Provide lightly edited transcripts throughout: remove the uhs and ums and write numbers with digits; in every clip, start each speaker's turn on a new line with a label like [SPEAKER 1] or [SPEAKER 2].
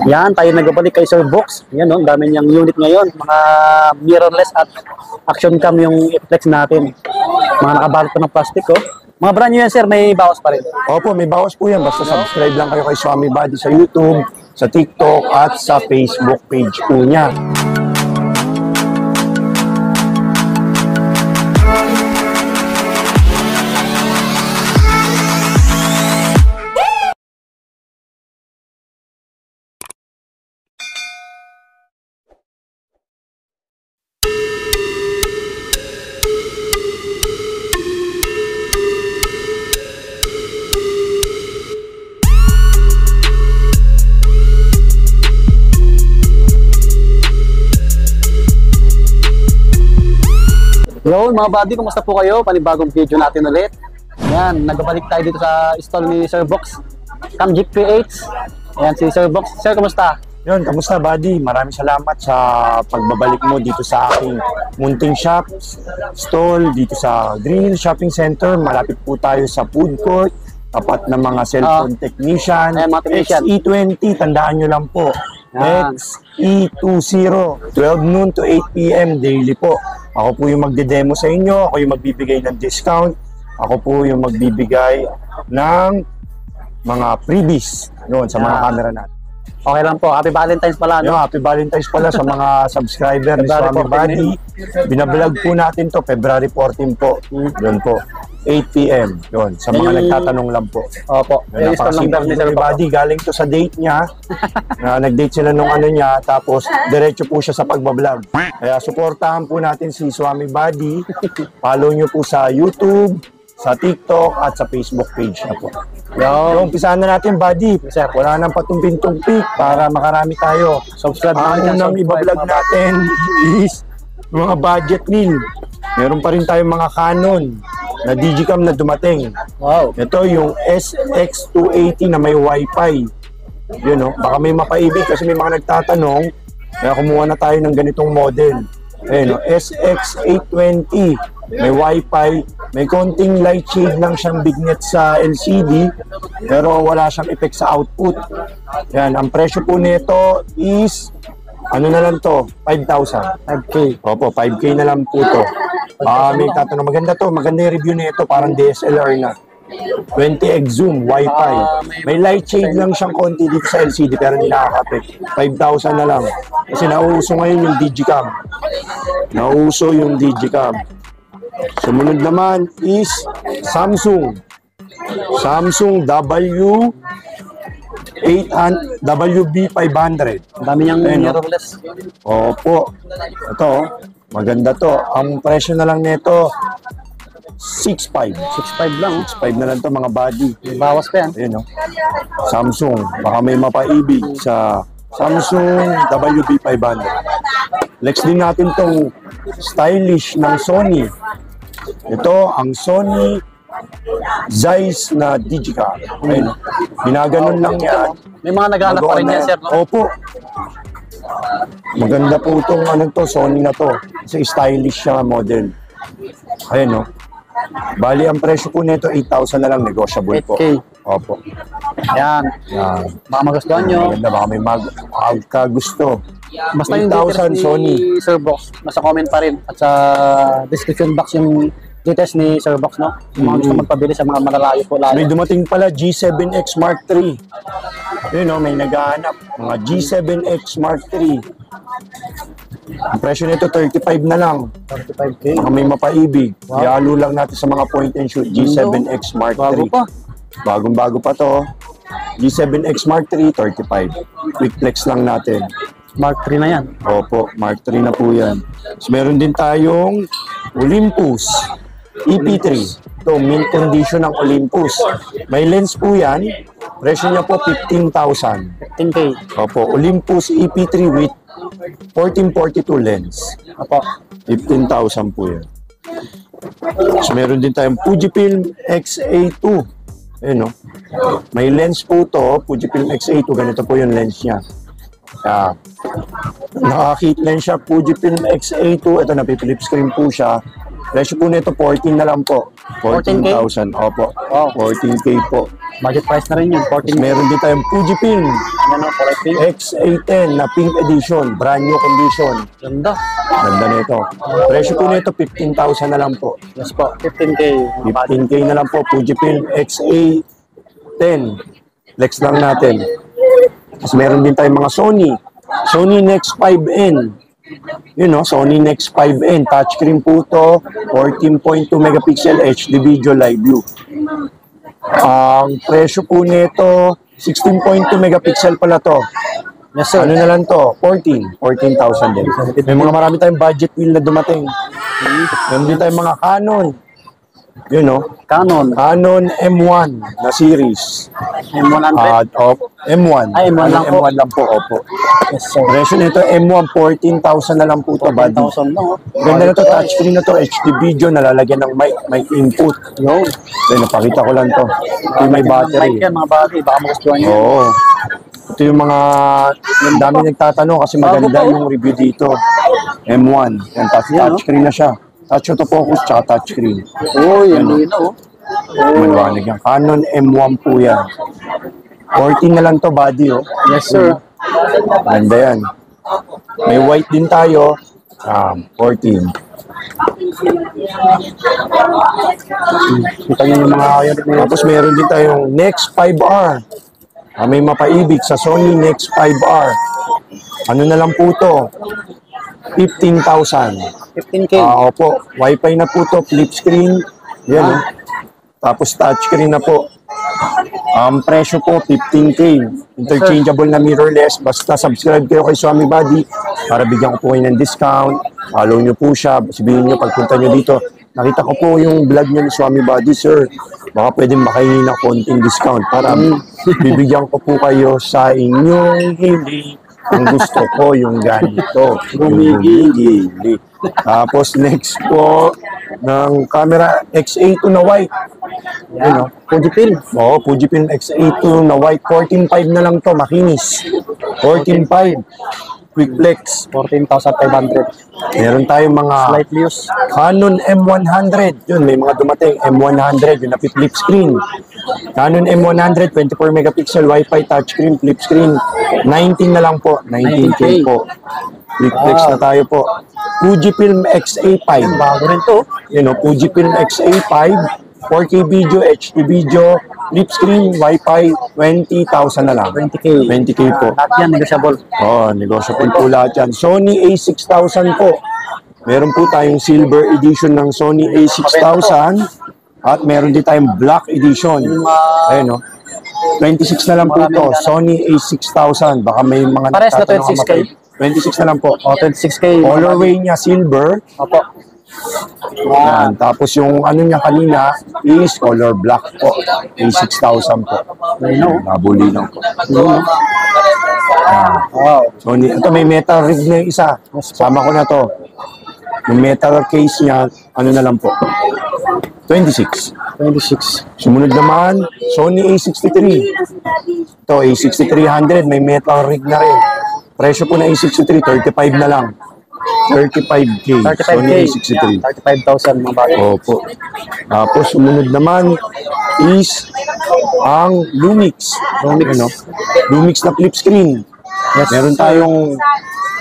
[SPEAKER 1] Yan, tayo nagbabalik kay Sir Box. Yan, no? Dami niyang unit ngayon. Mga mirrorless at action cam yung i-flex natin. Mga nakabalot pa ng plastic, oh. Mga brand new yan, sir. May bawas pa rin.
[SPEAKER 2] Opo, may bawas po yan. Basta subscribe lang kayo kay Swami Buddy sa YouTube, sa TikTok, at sa Facebook page po niya.
[SPEAKER 1] Yo, mga buddy, kumusta po kayo? Panibagong video natin ulit. Yan, nagbabalik tayo dito sa stall ni Sir Box. Camjeep PH. Yan, si Sir Box. Sir, kumusta?
[SPEAKER 2] Yun, kamusta buddy? Maraming salamat sa pagbabalik mo dito sa aking munting shops, stall, dito sa Green Hill Shopping Center. Malapit po tayo sa food court, tapat ng mga cellphone technician.
[SPEAKER 1] Mga technician.
[SPEAKER 2] XE20, tandaan nyo lang po. XE20, 12 noon to 8 p.m. daily po. Ako po yung magde-demo sa inyo, ako yung magbibigay ng discount, ako po yung magbibigay ng mga freebies noon sa mga camera natin.
[SPEAKER 1] Okay lang po. Happy Valentine's pala. No?
[SPEAKER 2] Happy Valentine's pala sa mga subscriber ni Swami Buddy. Binablog po natin to February 14 po. Yun po. 8 p.m. Yun. Sa mga nagtatanong lang po.
[SPEAKER 1] Opo.
[SPEAKER 2] Napakasipag ni Swami Buddy. Galing to sa date niya. Nag-date sila nung ano niya. Tapos, diretso po siya sa pagbablog. Kaya, supportahan po natin si Swami Buddy. Follow nyo po sa YouTube, sa TikTok, at sa Facebook page na po. So, umpisahan na natin, buddy. Sir, wala nang patumpik-tumpik para makarami tayo.
[SPEAKER 1] Subscribe
[SPEAKER 2] Ang unang ibablog natin is mga budget meal. Meron pa rin tayong mga Canon na Digicam na dumating.
[SPEAKER 1] Wow.
[SPEAKER 2] Ito yung SX280 na may Wi-Fi. Yun, no? Baka may mapaibig kasi may mga nagtatanong. Kaya kumuha na tayo ng ganitong model. Ayun, no? SX820. May Wi-Fi, may konting light shade lang siyang bignet sa LCD, pero wala siyang effect sa output. Yan, ang presyo po nito is, ano na lang to, 5,000.
[SPEAKER 1] 5K.
[SPEAKER 2] Opo, 5K na lang po to. May tatanong, maganda to, maganda yung review nito, parang DSLR na. 20x zoom, Wi-Fi. May light shade lang siyang konti dito sa LCD, pero hindi nakaka-effect. 5,000 na lang. Kasi nauuso ngayon yung Digicam. Nauuso yung Digicam. Sumunod naman is Samsung WB500.
[SPEAKER 1] Dami niyang mirrorless.
[SPEAKER 2] Opo. Ito, maganda to. Ang presyo na lang nito 6,500.
[SPEAKER 1] 6.5 lang.
[SPEAKER 2] 6,500 na lang to mga buddy.
[SPEAKER 1] May bawas pa yan.
[SPEAKER 2] Ayun, no? Samsung. Baka may mapaibig sa Samsung WB500. Next din natin tong stylish ng Sony. Ito ang Sony Zeiss na Digicam. Ayun, ginaganon lang yan.
[SPEAKER 1] May mga naghahanap pa rin yan, sir. No?
[SPEAKER 2] Opo. Maganda po itong Sony na to. Kasi stylish siya model. Ayun, no? Bali, ang presyo po nito 8,000 na lang, negotiable po.
[SPEAKER 1] 8K.
[SPEAKER 2] Opo.
[SPEAKER 1] Yan.
[SPEAKER 2] Yan.
[SPEAKER 1] Baka magustuhan nyo.
[SPEAKER 2] Maganda, baka may magkagusto.
[SPEAKER 1] Basta yung
[SPEAKER 2] 8,000
[SPEAKER 1] details
[SPEAKER 2] Sony.
[SPEAKER 1] ni Sir Box, nasa comment pa rin. At sa description box yung details ni Sir Box, no? Yung mga gusto magpabili sa mga malalayo po lalo.
[SPEAKER 2] May dumating pala G7X Mark III. Yun, no, may naghahanap. Mga G7X Mark III. Ang presyo nito 35 na lang.
[SPEAKER 1] 35K.
[SPEAKER 2] Baka may mapaibig. Yalo lang natin sa mga point and shoot. G7X Mark III.
[SPEAKER 1] Bago pa.
[SPEAKER 2] Bagong-bago pa to. G7X Mark III, 35. Quick flex lang natin.
[SPEAKER 1] Mark 3 na yan.
[SPEAKER 2] Opo, Mark III na po yan. So, meron din tayong Olympus EP3. Ito, mint condition ng Olympus. May lens po yan. Presyo niya po 15,000.
[SPEAKER 1] 15K.
[SPEAKER 2] Opo, Olympus EP3 with 1442 lens.
[SPEAKER 1] Opo.
[SPEAKER 2] 15,000 po yan. So, meron din tayong Fujifilm X-A2. Ayun, no? May lens po to, Fujifilm X-A2. Ganito po yung lens niya. Nakakit lens siya, Fujifilm X-A2. Ito, napipilip screen po siya. Presyo po nito, 14 na lang po. 14,000. Opo.
[SPEAKER 1] Wow.
[SPEAKER 2] 14K po.
[SPEAKER 1] Budget price na rin yun.
[SPEAKER 2] Tapos
[SPEAKER 1] 14K.
[SPEAKER 2] meron din tayong Fujifilm
[SPEAKER 1] Yan o, kulay pink.
[SPEAKER 2] X810 na pink edition. Brand new condition.
[SPEAKER 1] Ganda.
[SPEAKER 2] Ganda nito. Presyo po nito 15,000 na lang po.
[SPEAKER 1] Yes po, 15K. Mga budget.
[SPEAKER 2] 15K na lang po. Fujifilm X810. Flex lang natin. Tapos meron din tayong mga Sony. Sony Nex 5N. Yun know, Sony Nex 5N. Touchscreen po to. 14.2 megapixel HD video live view. Ang presyo po nito, 16.2 megapixel pala to.
[SPEAKER 1] Yes sir.
[SPEAKER 2] Ano na lang to? 14,000 din. May mga marami tayong budget wheel na dumating. Meron din tayong mga Canon. Yun know,
[SPEAKER 1] Canon.
[SPEAKER 2] Canon M1 na series.
[SPEAKER 1] M100.
[SPEAKER 2] M1.
[SPEAKER 1] Ay, M1 lang po.
[SPEAKER 2] M1 lang po, opo.
[SPEAKER 1] Yes sir.
[SPEAKER 2] Presyo nito M1, 14,000 na lang po to, buddy.
[SPEAKER 1] 14,000 lang.
[SPEAKER 2] Ganda na to, touchscreen na to, HD video, nalalagyan ng mic input.
[SPEAKER 1] Yo.
[SPEAKER 2] Then, napakita ko lang to. Ito yung may battery.
[SPEAKER 1] Mic yan mga buddy. Baka magustuhan nyo.
[SPEAKER 2] Oo. Ito yung mga, yung dami nagtatanong kasi maganda
[SPEAKER 1] Bago po.
[SPEAKER 2] yung review dito. M1. Yan, touchscreen na siya. Touch to focus, tsaka touchscreen.
[SPEAKER 1] Uy, yan yun o.
[SPEAKER 2] Maliwanag yan. Canon M1 po yan. 14 na lang to, buddy, oh.
[SPEAKER 1] Yes sir.
[SPEAKER 2] Ganda yan. May white din tayo. 14.
[SPEAKER 1] Kita nyo yung mga yun.
[SPEAKER 2] Tapos meron din tayong Nex 5R. May mapaibig sa Sony Nex 5R. Ano na lang po to? 15,000.
[SPEAKER 1] 15K.
[SPEAKER 2] Opo. Wi-Fi na po to. Flip screen. Yan. Tapos touchscreen na po. Ang presyo po, 15K. Interchangeable na mirrorless. Basta subscribe kayo kay Swami Buddy para bigyan ko po kayo ng discount. Follow nyo po siya. Sabihin nyo pagpunta nyo dito. Nakita ko po yung vlog nyo ni Swami Buddy, sir. Baka pwedeng makahingi ng konting discount para bibigyan ko po kayo sa inyong hiling. Ang gusto ko yung ganito. Gumigili. Tapos next po ng camera X8 na white.
[SPEAKER 1] Yan o. Fujifilm.
[SPEAKER 2] Oo, Fujifilm X8 na white. 14.5 na lang to, makinis. 14.5. Quick flex.
[SPEAKER 1] 14,500.
[SPEAKER 2] Meron tayong mga
[SPEAKER 1] Slightly used.
[SPEAKER 2] Canon M100. Yun, may mga dumating. M100, yung flip screen. Canon M100, 24 megapixel, Wi-Fi, touchscreen, flip screen. 19 na lang po. 19K po. Quick flex na tayo po. Fujifilm X-A5.
[SPEAKER 1] Bago rin to.
[SPEAKER 2] You know, Fujifilm X-A5. 4K video, HD video, flip screen, Wi-Fi, 20,000 na lang.
[SPEAKER 1] 20K.
[SPEAKER 2] 20K po.
[SPEAKER 1] Lahat yan, negotiable.
[SPEAKER 2] Negotiable po lahat yan. Sony A6000 po. Meron po tayong silver edition ng Sony A6000 at meron din tayong black edition. Ayun, no? 26 na lang po ito. Sony A6000. Baka may mga
[SPEAKER 1] Pares na
[SPEAKER 2] nagtatanong
[SPEAKER 1] 26K.
[SPEAKER 2] 26 na lang po.
[SPEAKER 1] O, 26K.
[SPEAKER 2] Colorway niya silver.
[SPEAKER 1] Opo.
[SPEAKER 2] Yan. Tapos yung ano niya kanina is color black po. A6000 po. Nabuli lang po. Yan.
[SPEAKER 1] Wow.
[SPEAKER 2] Sony, ito may metal rig na yung isa. Sama ko na to. Yung metal case niya, ano na lang po. 26.
[SPEAKER 1] 26.
[SPEAKER 2] Sumunod naman, Sony A63. Ito, A6300, may metal rig na rin. Presyo po na A63, 35 na lang. 35K.
[SPEAKER 1] 35K.
[SPEAKER 2] Sony A63.
[SPEAKER 1] 35,000 mga bagay.
[SPEAKER 2] Opo. Tapos sumunod naman is ang Lumix. Ano? Lumix na flip screen.
[SPEAKER 1] Yes.
[SPEAKER 2] Meron tayong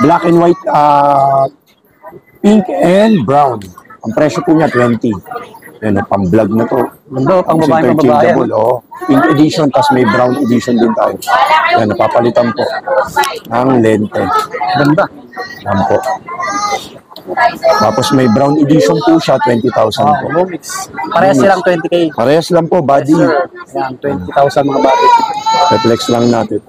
[SPEAKER 2] black and white, pink and brown. Ang presyo po niya 20. Yan, pang-vlog na to.
[SPEAKER 1] Ganda, pang babae, pang babae.
[SPEAKER 2] Interchangeable, oh. Pink edition, tapos may brown edition din tayo. Yan, napapalitan po ang lente.
[SPEAKER 1] Ganda.
[SPEAKER 2] Yan po. Tapos may brown edition po siya, 20,000 po.
[SPEAKER 1] Lumix. Parehas silang 20K.
[SPEAKER 2] Parehas lang po, body.
[SPEAKER 1] Yan, 20,000 mga bagay.
[SPEAKER 2] Reflex lang natin.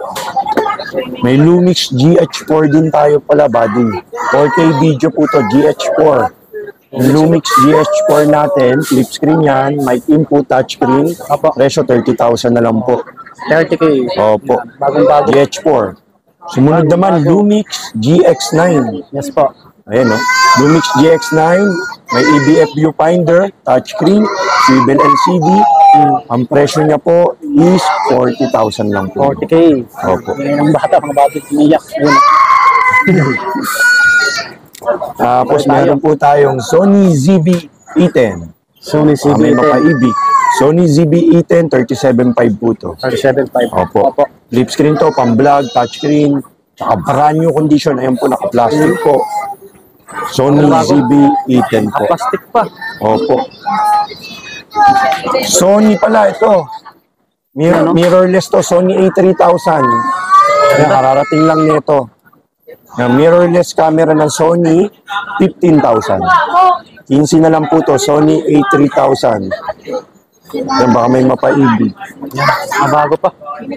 [SPEAKER 2] May Lumix GH4 din tayo pala, body. 4K video po to, GH4. Yung Lumix GH4 natin, flip screen yan, mic input, touchscreen. Presyo 30,000 na lang po.
[SPEAKER 1] 30K.
[SPEAKER 2] Opo.
[SPEAKER 1] Bagong-bago.
[SPEAKER 2] GH4. Sumunod naman, Lumix GX9.
[SPEAKER 1] Yes po.
[SPEAKER 2] Ayan, no? Lumix GX9, may EBF viewfinder, touchscreen, swivel LCD. Ang presyo niya po is 40,000 lang po.
[SPEAKER 1] 40K.
[SPEAKER 2] Opo.
[SPEAKER 1] Yan ang bata, mga bagay. Umiyak. Ayun.
[SPEAKER 2] Tapos meron po tayong Sony ZV-E10.
[SPEAKER 1] Sony
[SPEAKER 2] May
[SPEAKER 1] ZB-E10.
[SPEAKER 2] mapaibig. Sony ZB-E10 37.5 po to.
[SPEAKER 1] 37.5.
[SPEAKER 2] Opo. Flip screen to, pang-vlog, touchscreen, tsaka brand new condition. Ayan po, naka-plastic po. Sony ZB-E10 po.
[SPEAKER 1] Plastic pa.
[SPEAKER 2] Opo. Sony pala ito. Mirrorless to, Sony A3000. Ayan, kararating lang nito. Mirrorless camera ng Sony, 15,000. 15 na lang po to, Sony A3000. Yan, baka may mapaibig.
[SPEAKER 1] Bago pa.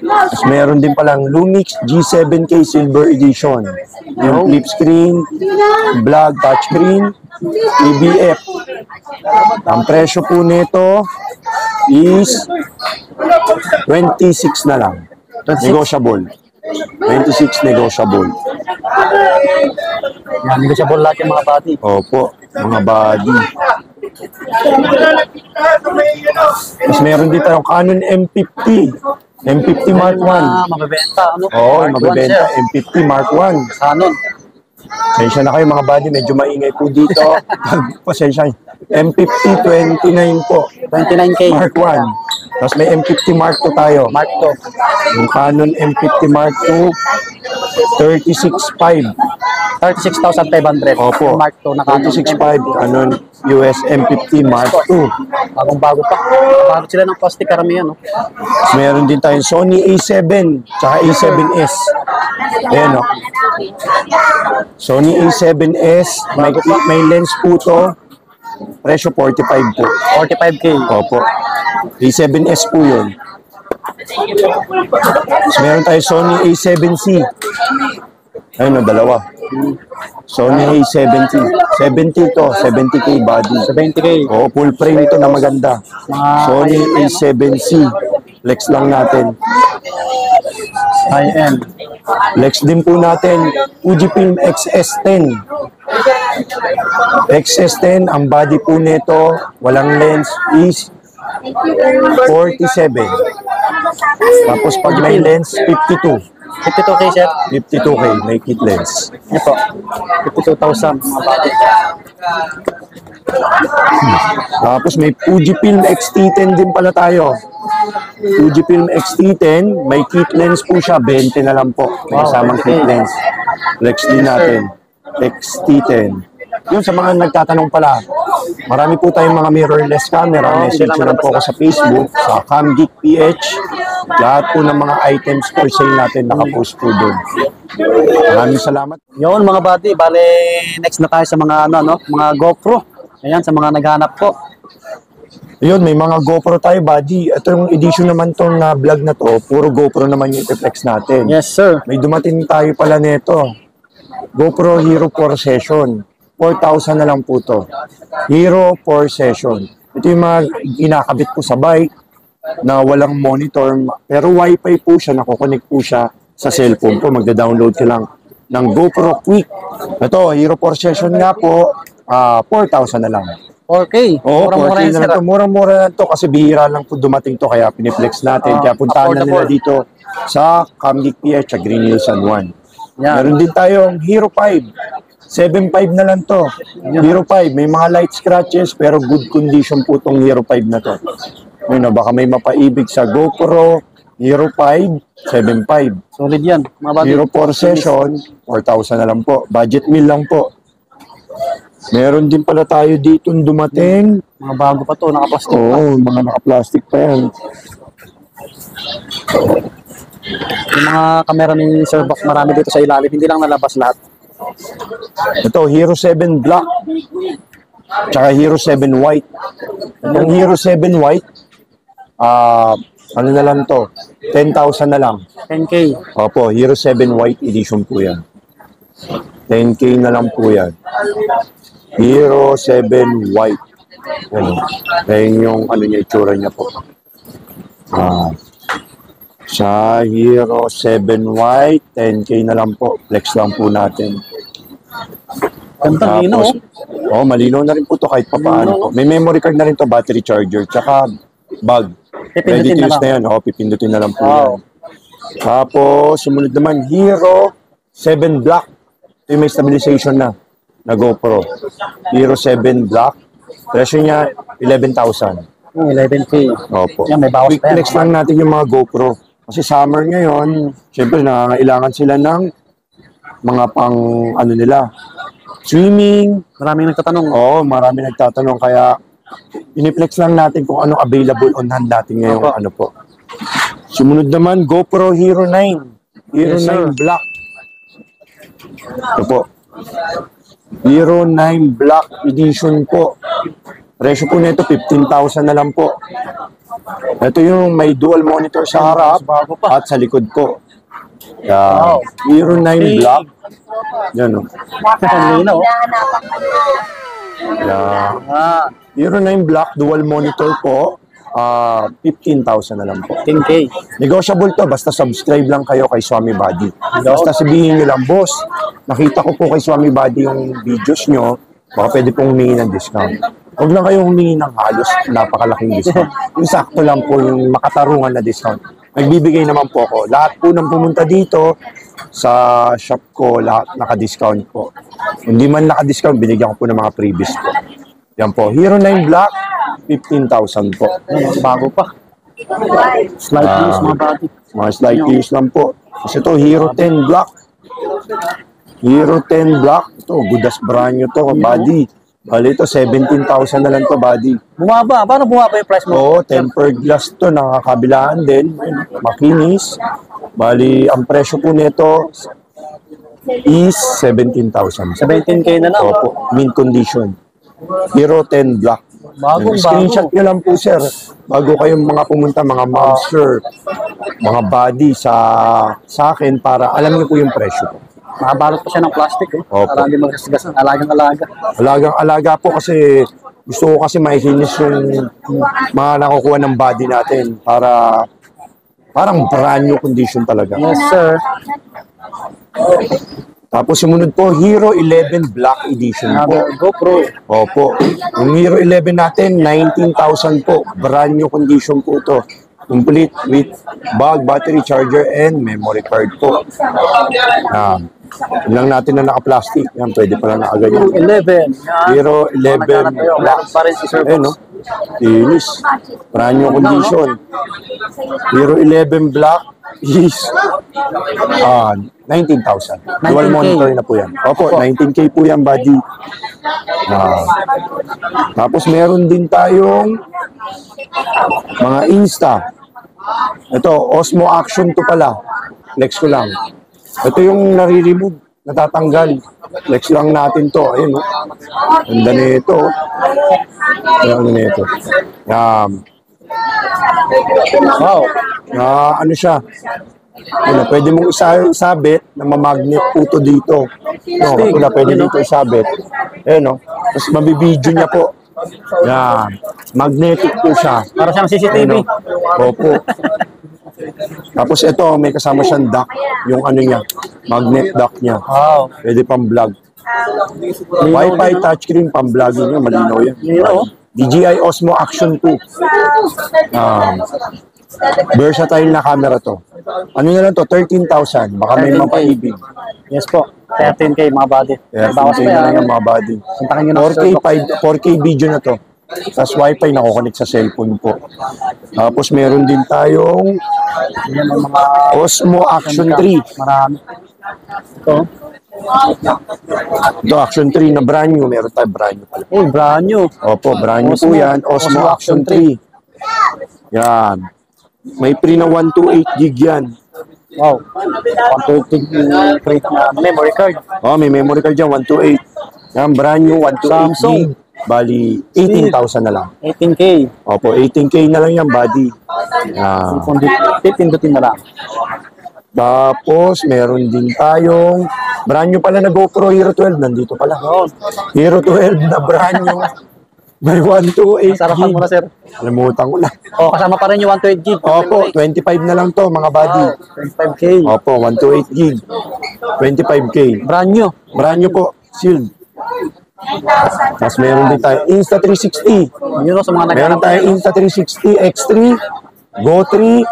[SPEAKER 2] Tapos meron din palang Lumix G7K Silver Edition. Yung flip screen, vlog, touchscreen, ABF. Ang presyo po nito is 26 na lang. Negotiable. 26 negotiable.
[SPEAKER 1] Yan, negotiable lahat yung mga body.
[SPEAKER 2] Opo, mga body. Tapos meron din tayong Canon M50. M50 Mark 1.
[SPEAKER 1] Mabibenta. Ano?
[SPEAKER 2] Oo,
[SPEAKER 1] Mark
[SPEAKER 2] mabibenta.
[SPEAKER 1] 1, sir.
[SPEAKER 2] M50 Mark 1.
[SPEAKER 1] Canon.
[SPEAKER 2] Pasensya na kayo mga buddy, medyo maingay po dito. Pasensya. M50 29 po.
[SPEAKER 1] 29K.
[SPEAKER 2] Mark 1. Tapos may M50 Mark 2 tayo.
[SPEAKER 1] Mark 2.
[SPEAKER 2] Yung Canon M50 Mark 2, 36.5.
[SPEAKER 1] 36,500.
[SPEAKER 2] Opo.
[SPEAKER 1] Mark 2 na Canon.
[SPEAKER 2] 36.5 Canon US M50 Mark 2.
[SPEAKER 1] Bagong-bago pa. Bago sila ng plastic karamihan. No?
[SPEAKER 2] Meron din tayong Sony A7 tsaka A7S. Ayan o. Sony A7S, may lens po to. Presyo 45 po.
[SPEAKER 1] 45K.
[SPEAKER 2] Opo. A7S po yun. Tapos meron tayo Sony A7C. Ayun o, dalawa. Sony A70. 70 to, 70K body.
[SPEAKER 1] 70K.
[SPEAKER 2] Oo, full frame ito na maganda. Sony A7C. Flex lang natin.
[SPEAKER 1] High-end.
[SPEAKER 2] Flex din po natin. Fujifilm XS10. XS10, ang body po nito, walang lens, is 47. Tapos pag may lens, 52.
[SPEAKER 1] 52K, sir.
[SPEAKER 2] 52K, may kit lens.
[SPEAKER 1] Ito po. 52,000. Mga body.
[SPEAKER 2] Tapos may Fujifilm X-T10 din pala tayo. Fujifilm X-T10, may kit lens po siya, 20 na lang po. May kasamang kit lens. Flex din natin. X-T10. Yun, sa mga nagtatanong pala, marami po tayong mga mirrorless camera. Message nyo lang po ako sa Facebook, sa CamGeek PH. Lahat po ng mga items for sale natin nakapost po doon. Maraming salamat.
[SPEAKER 1] Yun, mga body. Bale, next na tayo sa mga, mga GoPro. Ayan, sa mga naghanap po.
[SPEAKER 2] Yun, may mga GoPro tayo, buddy. Ito yung edition naman tong vlog na to. Puro GoPro naman yung i-flex natin.
[SPEAKER 1] Yes, sir.
[SPEAKER 2] May dumating tayo pala nito. GoPro Hero 4 Session. 4,000 na lang po to. Hero 4 Session. Ito yung mga inakabit po sa bike na walang monitor. Pero Wi-Fi po siya. Nakukonek po siya sa cellphone ko. Magda-download ka lang ng GoPro Quick. Ito, Hero 4 Session nga po. 4,000 na lang.
[SPEAKER 1] 4K.
[SPEAKER 2] Oo,
[SPEAKER 1] Mura-mura
[SPEAKER 2] 4K
[SPEAKER 1] yan,
[SPEAKER 2] na
[SPEAKER 1] sir.
[SPEAKER 2] lang to. Mura-mura na to kasi bihira lang po dumating to kaya piniflex natin. Kaya puntahan na nila
[SPEAKER 1] affordable.
[SPEAKER 2] dito sa CamGeek PH sa Green Hills San Juan.
[SPEAKER 1] Yan.
[SPEAKER 2] Meron din tayong Hero 5. 7.5 na lang to. Hero 5, may mga light scratches pero good condition po tong Hero 5 na to. Ayun, baka may mapaibig sa GoPro Hero 5, 7.5.
[SPEAKER 1] Solid yan, mga body.
[SPEAKER 2] Hero 4 Session, 4,000 na lang po. Budget meal lang po. Meron din pala tayo dito dumating.
[SPEAKER 1] Mga bago pa to, nakaplastic pa.
[SPEAKER 2] Oo, mga naka-plastic pa yan.
[SPEAKER 1] Yung mga kamera ni Sir Box, marami dito sa ilalim. Hindi lang nalabas lahat.
[SPEAKER 2] Ito, Hero 7 Black. Tsaka Hero 7 White. Yung Hero 7 White, ano na lang to? 10,000 na lang.
[SPEAKER 1] 10K.
[SPEAKER 2] Opo, Hero 7 White Edition po yan. 10K na lang po yan. Hero 7 White. Yan. Yan yung ano niya, itsura niya po. Sa Hero 7 White, 10K na lang po. Flex lang po natin.
[SPEAKER 1] Ganda, linaw.
[SPEAKER 2] Oh, malinaw na rin po to kahit papaano po. May memory card na rin to, battery charger, tsaka bag. Ready to use na yan. Oh, pipindutin na lang po yan. Tapos, sumunod naman, Hero 7 Black. Ito yung may stabilization na GoPro. Hero 7 Black. Presyo niya, 11,000.
[SPEAKER 1] 11K.
[SPEAKER 2] Opo.
[SPEAKER 1] Yan, may bawas
[SPEAKER 2] Quick
[SPEAKER 1] pa yan.
[SPEAKER 2] flex lang natin yung mga GoPro. Kasi summer ngayon, syempre nangangailangan sila ng mga pang ano nila, swimming.
[SPEAKER 1] Maraming nagtatanong.
[SPEAKER 2] Oo, marami nagtatanong kaya iniflex lang natin kung ano available on hand natin ngayong
[SPEAKER 1] Opo.
[SPEAKER 2] ano po. Sumunod naman, GoPro Hero 9. Hero
[SPEAKER 1] Yes, sir.
[SPEAKER 2] 9 Black. Ito po. Hero 9 Black Edition po. Presyo po nito 15,000 na lang po. Ito yung may dual monitor sa harap
[SPEAKER 1] Bago pa.
[SPEAKER 2] at sa likod po. Yan.
[SPEAKER 1] Wow.
[SPEAKER 2] Hero 9 Black. Yan o.
[SPEAKER 1] Lino.
[SPEAKER 2] Yan.
[SPEAKER 1] Ah,
[SPEAKER 2] Hero 9 Black, dual monitor po. 15,000 na lang po.
[SPEAKER 1] 10K.
[SPEAKER 2] Negotiable to, basta subscribe lang kayo kay Swami Buddy. Basta sabihin nyo lang, boss, nakita ko po kay Swami Buddy yung videos nyo, baka pwede pong humingi ng discount. Huwag lang kayong humingi ng halos napakalaking discount. Yung sakto lang po yung makatarungan na discount. Nagbibigay naman po ako. Lahat po nang pumunta dito sa shop ko, lahat naka-discount po. Hindi man naka-discount, binigyan ko po ng mga previous po. Yan po. Hero 9 Black, 15,000 po.
[SPEAKER 1] Bago pa. Slight use mga body.
[SPEAKER 2] Mga slight use lang po. Kasi ito, Hero 10 Black. Hero 10 Black. Ito, good as brand nyo to, body. Bali ito, 17,000 na lang to, body.
[SPEAKER 1] Bumaba. Paano bumaba yung price mo?
[SPEAKER 2] Oo, tempered glass to, nakakabilaan din. Makinis. Bali, ang presyo po nito is 17,000.
[SPEAKER 1] 17K na lang.
[SPEAKER 2] Opo, mint condition. Hero 10 Black.
[SPEAKER 1] Bagong
[SPEAKER 2] Screenshot
[SPEAKER 1] bago.
[SPEAKER 2] nyo lang po, sir. Bago kayong mga pumunta, mga monster, mga body sa akin para alam niyo po yung presyo po.
[SPEAKER 1] Nakabalot pa siya ng plastic. Eh.
[SPEAKER 2] Opo.
[SPEAKER 1] Para hindi magkasgasan. Alagang-alaga.
[SPEAKER 2] Alagang-alaga po kasi gusto ko kasi maikinis yung mga nakukuha ng body natin para parang brand new condition talaga.
[SPEAKER 1] Yes, sir.
[SPEAKER 2] Tapos sumunod po, Hero 11 Black Edition po.
[SPEAKER 1] Another GoPro.
[SPEAKER 2] Opo. Yung Hero 11 natin, 19,000 po. Brand new condition po ito. Complete with bag, battery, charger, and memory card po. Yun lang natin na naka-plastic. Yan, pwede pala nakaganyan.
[SPEAKER 1] 11. Yan.
[SPEAKER 2] Hero 11 Black.
[SPEAKER 1] Meron pa rin si Sir
[SPEAKER 2] Ayun, no? Linis. Brand new condition. Hero 11 Black is 19,000. Dual
[SPEAKER 1] 19K.
[SPEAKER 2] monitor na po yan. Opo, 19K po yan, buddy. Tapos meron din tayong mga Insta. Ito, Osmo Action to pala. Flex ko lang. Ito yung nare-remove, natatanggal. Flex lang natin to. Ayun, no? Ganda nito. Ganda nito.
[SPEAKER 1] Wow.
[SPEAKER 2] Ano siya? Ano, pwede mong isabit na mamagnet po to dito. No, ito na pwede dito isabit. Eh no. Tapos mabibidyo niya po. Yan. Magnetic po siya.
[SPEAKER 1] Para siyang CCTV.
[SPEAKER 2] Ano? Opo. Tapos ito, may kasama siyang dock. Yung ano niya, magnet dock niya.
[SPEAKER 1] Wow.
[SPEAKER 2] Pwede pang vlog. Wi-Fi touchscreen pang vlogging niya, malinaw yan.
[SPEAKER 1] Lino.
[SPEAKER 2] DJI Osmo Action 2. Versatile na camera to. Ano na lang to? 13,000. Baka may
[SPEAKER 1] 13K.
[SPEAKER 2] mapaibig.
[SPEAKER 1] Yes po. 13K mga body.
[SPEAKER 2] Kaya
[SPEAKER 1] Bawas
[SPEAKER 2] 13K
[SPEAKER 1] pa
[SPEAKER 2] na lang
[SPEAKER 1] yan.
[SPEAKER 2] yung mga body.
[SPEAKER 1] Puntahan nyo na
[SPEAKER 2] 4K, 4K video na to. Tapos Wi-Fi nakukonek sa cellphone po. Tapos meron din tayong
[SPEAKER 1] Yan ang mga
[SPEAKER 2] Osmo Action 3.
[SPEAKER 1] marami. Ito.
[SPEAKER 2] Ito, Action 3 na brand new. Meron tayo brand new pala.
[SPEAKER 1] Oh, brand new.
[SPEAKER 2] Opo, brand new po
[SPEAKER 1] Osmo.
[SPEAKER 2] yan. Osmo
[SPEAKER 1] Osmo
[SPEAKER 2] Action
[SPEAKER 1] Action
[SPEAKER 2] 3. Yan. May free na 128 gig yan.
[SPEAKER 1] Wow. 120 crate na memory card.
[SPEAKER 2] Oh, may memory card dyan, 128. Yan, brand new, 128
[SPEAKER 1] Samsung.
[SPEAKER 2] gig. Bali, 18,000 na lang.
[SPEAKER 1] 18K.
[SPEAKER 2] Opo, 18K na lang yan, buddy. Yan.
[SPEAKER 1] 15 na lang.
[SPEAKER 2] Tapos, meron din tayong brand new pala na GoPro Hero 12. Nandito pala. Hero 12 na brand new. May 128
[SPEAKER 1] Sarapan
[SPEAKER 2] gig.
[SPEAKER 1] mo na, sir.
[SPEAKER 2] Alimutan ko na.
[SPEAKER 1] Oh, kasama pa rin yung 128 gig.
[SPEAKER 2] Opo, 25 na lang to, mga buddy.
[SPEAKER 1] 25K.
[SPEAKER 2] Opo, 128 gig. 25K.
[SPEAKER 1] Brand new.
[SPEAKER 2] Brand new po, sealed. Tapos meron din tayo Insta360.
[SPEAKER 1] Yun o sa mga
[SPEAKER 2] Meron
[SPEAKER 1] naghanap.
[SPEAKER 2] tayo Insta360 X3, Go 3,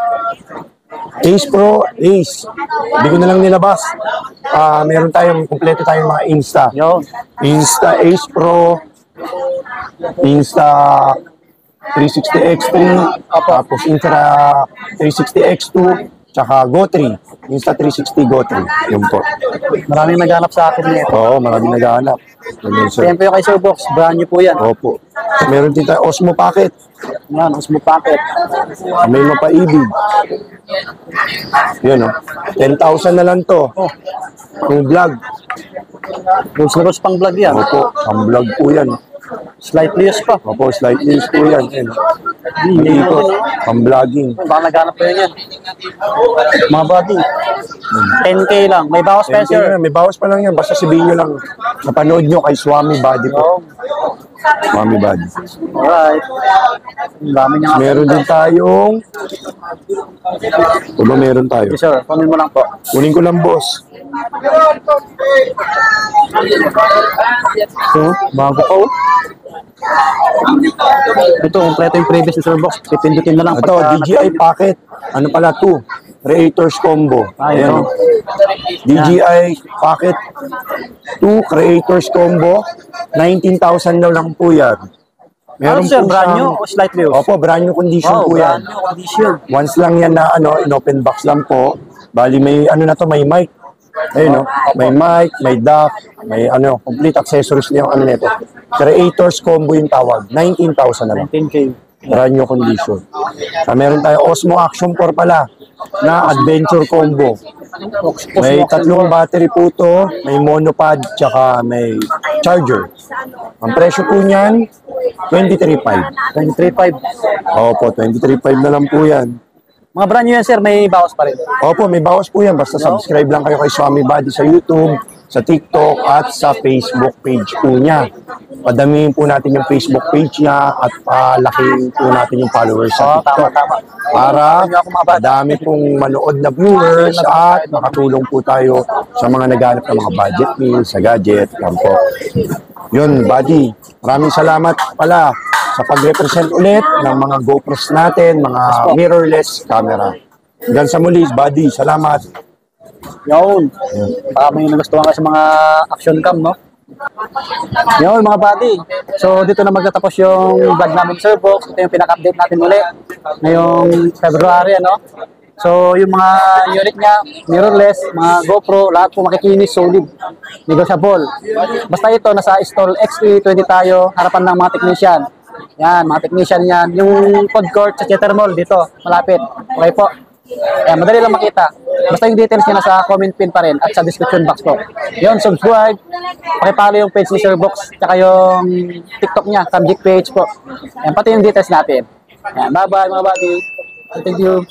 [SPEAKER 2] Ace Pro, Ace. Hindi ko na lang nilabas. Meron tayong, kumpleto tayong mga Insta.
[SPEAKER 1] Yun.
[SPEAKER 2] Insta Ace Pro, Insta 360X3, tapos Insta 360X2, tsaka Go 3. Insta 360 Go 3. Yun po.
[SPEAKER 1] Maraming naghanap sa akin nito.
[SPEAKER 2] Oo, maraming naghahanap. Yun, sir.
[SPEAKER 1] Siyempre yung kay Sir Box, brand new po yan.
[SPEAKER 2] Opo. Meron din tayo Osmo Pocket.
[SPEAKER 1] Yan, Osmo Pocket.
[SPEAKER 2] May mapaibig. Yan o. 10,000 na lang to.
[SPEAKER 1] Oh,
[SPEAKER 2] Yung vlog.
[SPEAKER 1] Rose pang vlog yan.
[SPEAKER 2] Opo, ang vlog po yan.
[SPEAKER 1] Slightly used pa.
[SPEAKER 2] Opo, slight news po yan. Yan. Dito, ang vlogging.
[SPEAKER 1] Baka naghanap po yun yan. Mga buddy. 10K lang. May bawas pa yan, sir.
[SPEAKER 2] May bawas pa lang yan. Basta sabihin nyo lang. Napanood nyo kay Swami Body po.
[SPEAKER 1] Oh,
[SPEAKER 2] Swami Body.
[SPEAKER 1] alright. Ang dami niya nga.
[SPEAKER 2] Meron din tayong... Diba meron tayo?
[SPEAKER 1] Okay, sir. Kunin mo lang po.
[SPEAKER 2] Kunin ko lang, boss.
[SPEAKER 1] So, bago po. Ito, kompleto yung previous ni Sir Box. Pipindutin na lang.
[SPEAKER 2] Ito, DJI Pocket. Ano pala, 2. Creators Combo. Ayan.
[SPEAKER 1] Ayun.
[SPEAKER 2] DJI Pocket 2 Creators Combo. 19,000 na lang po yan.
[SPEAKER 1] Ano, sir?
[SPEAKER 2] po
[SPEAKER 1] Brand
[SPEAKER 2] siyang-
[SPEAKER 1] new o slightly used?
[SPEAKER 2] Opo, brand new condition
[SPEAKER 1] Wow,
[SPEAKER 2] po yan.
[SPEAKER 1] brand new condition.
[SPEAKER 2] Once lang yan na in open box lang po. Bali may ano na to, may mic. Ayun no, may mic, may dock, may complete accessories na yung ano nito. Creators Combo yung tawag. 19,000 na lang.
[SPEAKER 1] 10K.
[SPEAKER 2] Brand new condition. Meron tayo Osmo Action 4 pala na adventure combo. May tatlong battery po to, may monopod, tsaka may charger. Ang presyo po niyan, 23,500.
[SPEAKER 1] 23.5.
[SPEAKER 2] Opo, 23,500 na lang po yan.
[SPEAKER 1] Mga brand new yan, sir. May bawas pa rin.
[SPEAKER 2] Opo, may bawas po yan. Basta subscribe lang kayo kay Swami Body sa YouTube, sa TikTok, at sa Facebook page po niya. Padamihin po natin yung Facebook page niya at palakihin po natin yung followers sa TikTok.
[SPEAKER 1] Tama.
[SPEAKER 2] Para madami pong manood na viewers at makatulong po tayo sa mga naghanap ng mga budget meals, sa gadget. Yan po. Yun, Buddy. Maraming salamat pala sa pag-represent ulit ng mga GoPros natin, mga mirrorless camera. Hanggang sa muli, Buddy. Salamat.
[SPEAKER 1] Yun. Baka may nagustuhan ka sa mga action cam, no? Yun, mga buddy. So, dito na magtatapos yung vlog namin, Sir Box. Ito yung pinaka-update natin ulit ngayong February, ano? So, yung mga unit niya, mirrorless, mga GoPro, lahat po makikinis, solid, negotiable. Basta ito, nasa stall XE20 tayo, harapan ng mga technician. Yan, mga technician yan. Yung food court sa Theater Mall, dito, malapit. Okay po. Yan, madali lang makita. Basta yung details niya nasa comment pin pa rin at sa description box po. Yun, subscribe. Pakipalo yung page ni Sir Box, tsaka yung TikTok niya, Camjic page po. Yan, pati yung details natin. Yan, bye-bye mga buddy. Thank you.